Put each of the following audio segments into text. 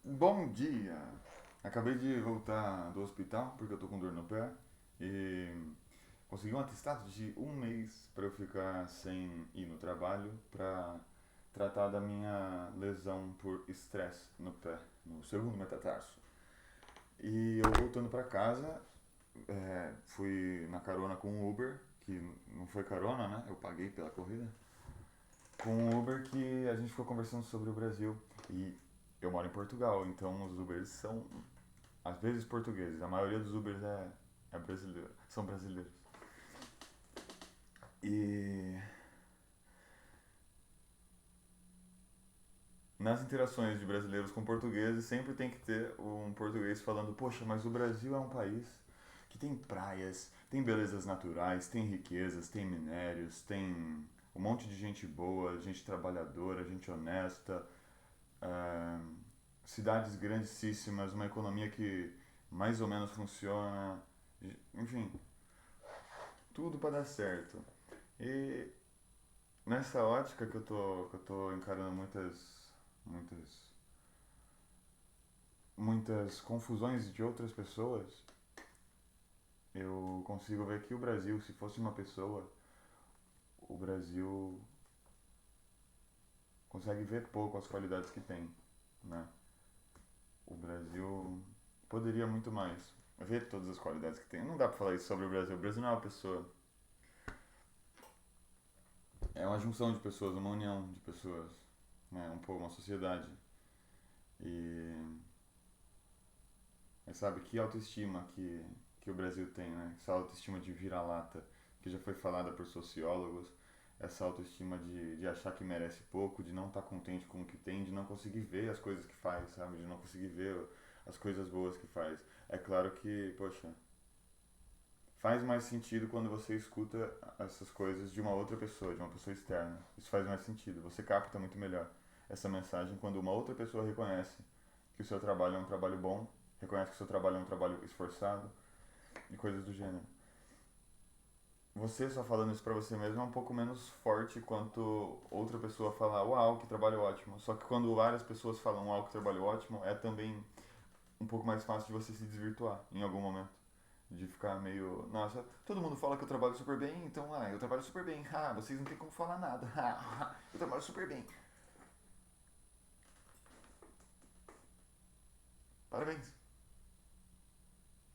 Bom dia! Acabei de voltar do hospital porque eu tô com dor no pé e consegui um atestado de um mês para eu ficar sem ir no trabalho para tratar da minha lesão por estresse no pé, no segundo metatarso. E eu voltando para casa, fui na carona com o Uber, que não foi carona, né? Eu paguei pela corrida. Com o Uber que a gente ficou conversando sobre o Brasil. E eu moro em Portugal, então os Ubers são às vezes portugueses. A maioria dos Ubers é brasileiro, são brasileiros. E nas interações de brasileiros com portugueses sempre tem que ter um português falando: poxa, mas o Brasil é um país que tem praias, tem belezas naturais, tem riquezas, tem minérios, tem um monte de gente boa, gente trabalhadora, gente honesta, ah, cidades grandíssimas, uma economia que mais ou menos funciona, enfim, tudo para dar certo. E nessa ótica que eu tô encarando muitas, muitas confusões de outras pessoas, eu consigo ver que o Brasil, se fosse uma pessoa, o Brasil consegue ver pouco as qualidades que tem, né? O Brasil poderia muito mais ver todas as qualidades que tem. Não dá pra falar isso sobre o Brasil. O Brasil não é uma pessoa, é uma junção de pessoas, uma união de pessoas, né? Um pouco uma sociedade. E mas sabe que autoestima que o Brasil tem, né? Essa autoestima de vira-lata, que já foi falada por sociólogos, essa autoestima de achar que merece pouco, de não estar contente com o que tem, de não conseguir ver as coisas que faz, sabe? De não conseguir ver as coisas boas que faz. É claro que, poxa, faz mais sentido quando você escuta essas coisas de uma outra pessoa, de uma pessoa externa. Isso faz mais sentido. Você capta muito melhor essa mensagem quando uma outra pessoa reconhece que o seu trabalho é um trabalho bom, reconhece que o seu trabalho é um trabalho esforçado e coisas do gênero. Você só falando isso pra você mesmo é um pouco menos forte quanto outra pessoa falar, uau, que trabalho ótimo. Só que quando várias pessoas falam, uau, que trabalho ótimo, é também um pouco mais fácil de você se desvirtuar em algum momento. De ficar meio, nossa, todo mundo fala que eu trabalho super bem, então, eu trabalho super bem. Ah, vocês não tem como falar nada. Eu trabalho super bem. Parabéns.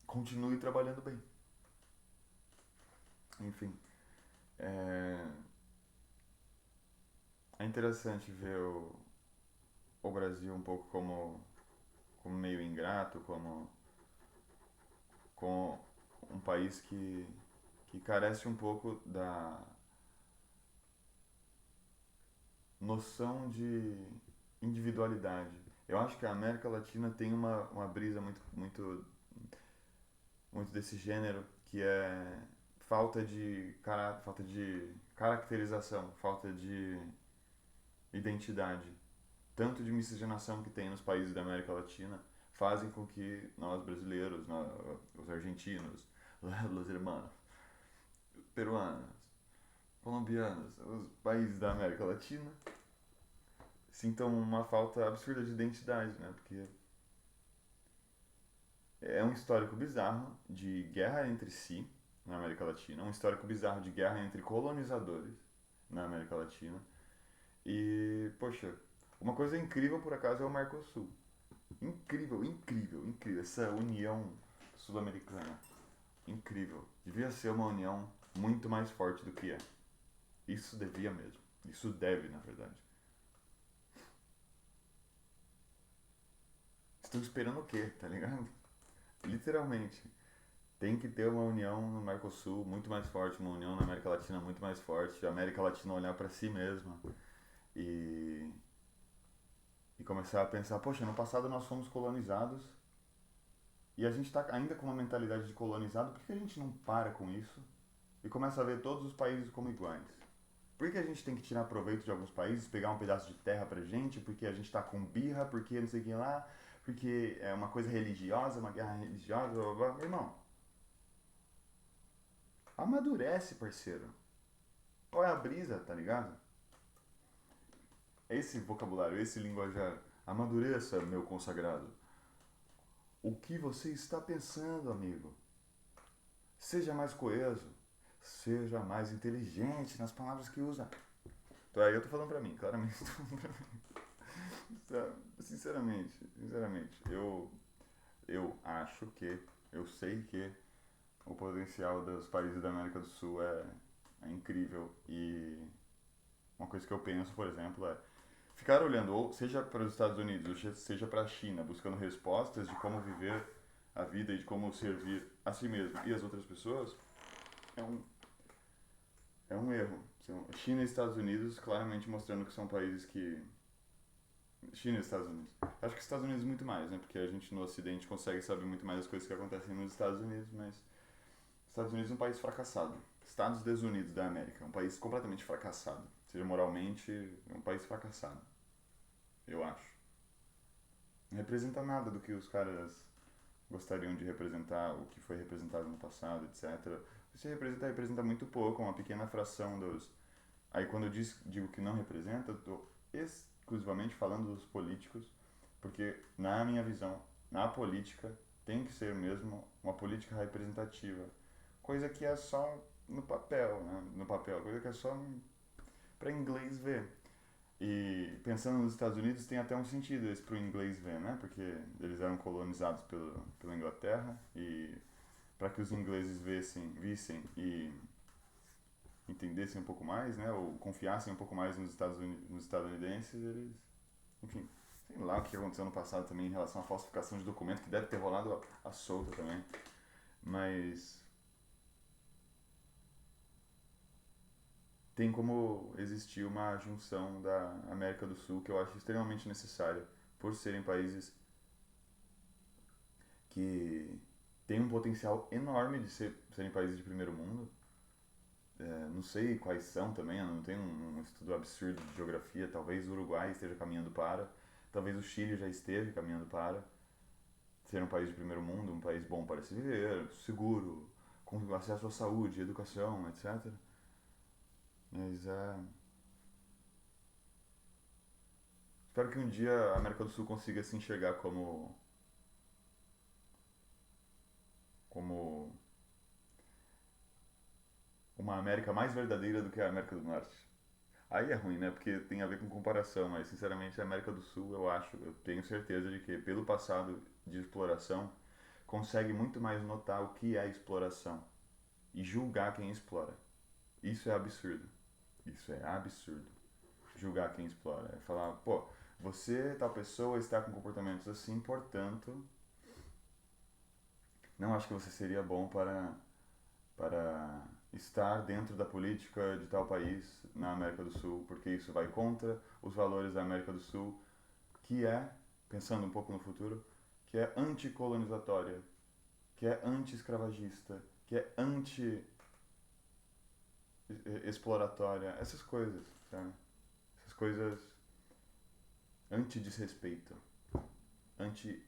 Continue trabalhando bem. Enfim, é, é interessante ver o Brasil um pouco como meio ingrato, como um país que carece um pouco da noção de individualidade. Eu acho que a América Latina tem uma brisa muito desse gênero que é falta de caracterização, falta de identidade. Tanto de miscigenação que tem nos países da América Latina fazem com que nós brasileiros, os argentinos, os hermanos, peruanos, colombianos, os países da América Latina sintam uma falta absurda de identidade, né? Porque é um histórico bizarro de guerra entre si na América Latina, um histórico bizarro de guerra entre colonizadores na América Latina. E, poxa, uma coisa incrível por acaso é o Mercosul. Incrível, incrível, incrível. Essa união sul-americana. Incrível. Devia ser uma união muito mais forte do que é. Isso devia mesmo. Isso deve, na verdade. Estão esperando o quê, tá ligado? Literalmente. Tem que ter uma união no Mercosul muito mais forte, uma união na América Latina muito mais forte, a América Latina olhar para si mesma e, e começar a pensar, poxa, no passado nós fomos colonizados e a gente está ainda com uma mentalidade de colonizado, por que a gente não para com isso e começa a ver todos os países como iguais? Por que a gente tem que tirar proveito de alguns países, pegar um pedaço de terra pra gente, porque a gente tá com birra, porque não sei o que lá, porque é uma coisa religiosa, uma guerra religiosa, blá blá blá. Meu irmão, amadurece, parceiro. Qual é a brisa, tá ligado? Esse vocabulário, esse linguajar Amadureça, meu consagrado. O que você está pensando, amigo? Seja mais coeso. Seja mais inteligente nas palavras que usa. Então, aí eu tô falando pra mim, claramente. Tô falando pra mim. Sinceramente, eu acho que, eu sei que o potencial dos países da América do Sul é incrível. E uma coisa que eu penso, por exemplo, é ficar olhando, ou seja para os Estados Unidos, ou seja para a China, buscando respostas de como viver a vida e de como servir a si mesmo e as outras pessoas, é um, é um erro. China e Estados Unidos claramente mostrando que são países que. China e Estados Unidos. Acho que Estados Unidos muito mais, né? Porque a gente no Ocidente consegue saber muito mais as coisas que acontecem nos Estados Unidos, mas Estados Unidos é um país fracassado. Estados Desunidos da América, é um país completamente fracassado. Seja moralmente, é um país fracassado, eu acho. Não representa nada do que os caras gostariam de representar, o que foi representado no passado, etc. Se representa, representa muito pouco, uma pequena fração dos. Aí quando eu digo que não representa, eu estou exclusivamente falando dos políticos, porque na minha visão, na política, tem que ser mesmo uma política representativa. Coisa que é só no papel, né? No papel, coisa que é só para inglês ver. E pensando nos Estados Unidos, tem até um sentido esse para o inglês ver, né? Porque eles eram colonizados pela Inglaterra e para que os ingleses vissem e entendessem um pouco mais, né? Ou confiassem um pouco mais nos estadunidenses, eles, enfim, sei lá o que aconteceu no passado também em relação à falsificação de documento, que deve ter rolado a solta também. Mas tem como existir uma junção da América do Sul que eu acho extremamente necessária, por serem países que têm um potencial enorme de serem países de primeiro mundo. Não sei quais são também, eu não tenho um estudo absurdo de geografia. Talvez o Uruguai esteja caminhando para, talvez o Chile já esteja caminhando para ser um país de primeiro mundo, um país bom para se viver, seguro, com acesso à saúde, educação, etc. Mas espero que um dia a América do Sul consiga se enxergar como uma América mais verdadeira do que a América do Norte. Aí é ruim, né? Porque tem a ver com comparação, mas sinceramente a América do Sul, eu tenho certeza de que pelo passado de exploração, consegue muito mais notar o que é exploração e julgar quem explora. Isso é absurdo. Isso é absurdo. Julgar quem explora. É falar, pô, você, tal pessoa, está com comportamentos assim, portanto, não acho que você seria bom para estar dentro da política de tal país na América do Sul, porque isso vai contra os valores da América do Sul, que é, pensando um pouco no futuro, que é anticolonizatória, que é anti-escravagista, que é anti-exploratória, essas coisas, sabe? Essas coisas anti-desrespeito, anti,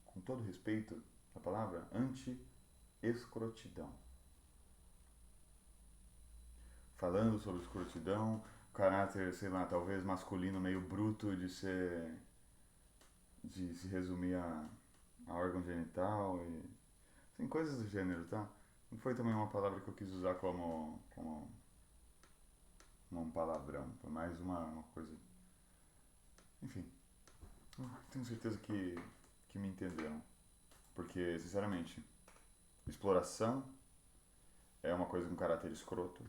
com todo respeito a palavra, anti-escrotidão. Falando sobre escrotidão, caráter, sei lá, talvez masculino meio bruto de se resumir a órgão genital e tem coisas do gênero, tá? Não foi também uma palavra que eu quis usar como um palavrão, foi mais uma coisa. Enfim, tenho certeza que me entenderam. Porque, sinceramente, exploração é uma coisa com caráter escroto,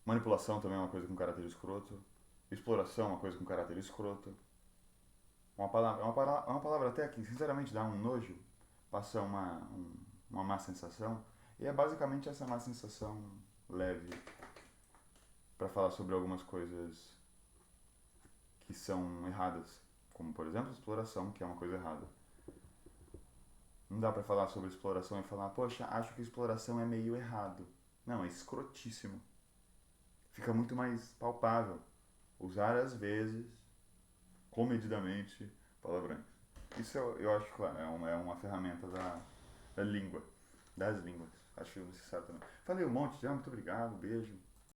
manipulação também é uma coisa com caráter escroto, exploração é uma coisa com caráter escroto. É uma palavra até que, sinceramente, dá um nojo, passa uma má sensação, e é basicamente essa má sensação leve para falar sobre algumas coisas que são erradas, como por exemplo exploração, que é uma coisa errada. Não dá para falar sobre exploração e falar, poxa, acho que exploração é meio errado. Não, é escrotíssimo. Fica muito mais palpável usar às vezes, comedidamente, palavrões. Isso eu acho, claro, é uma ferramenta da língua, das línguas. Acho necessário também. Falei um monte já, muito obrigado, beijo.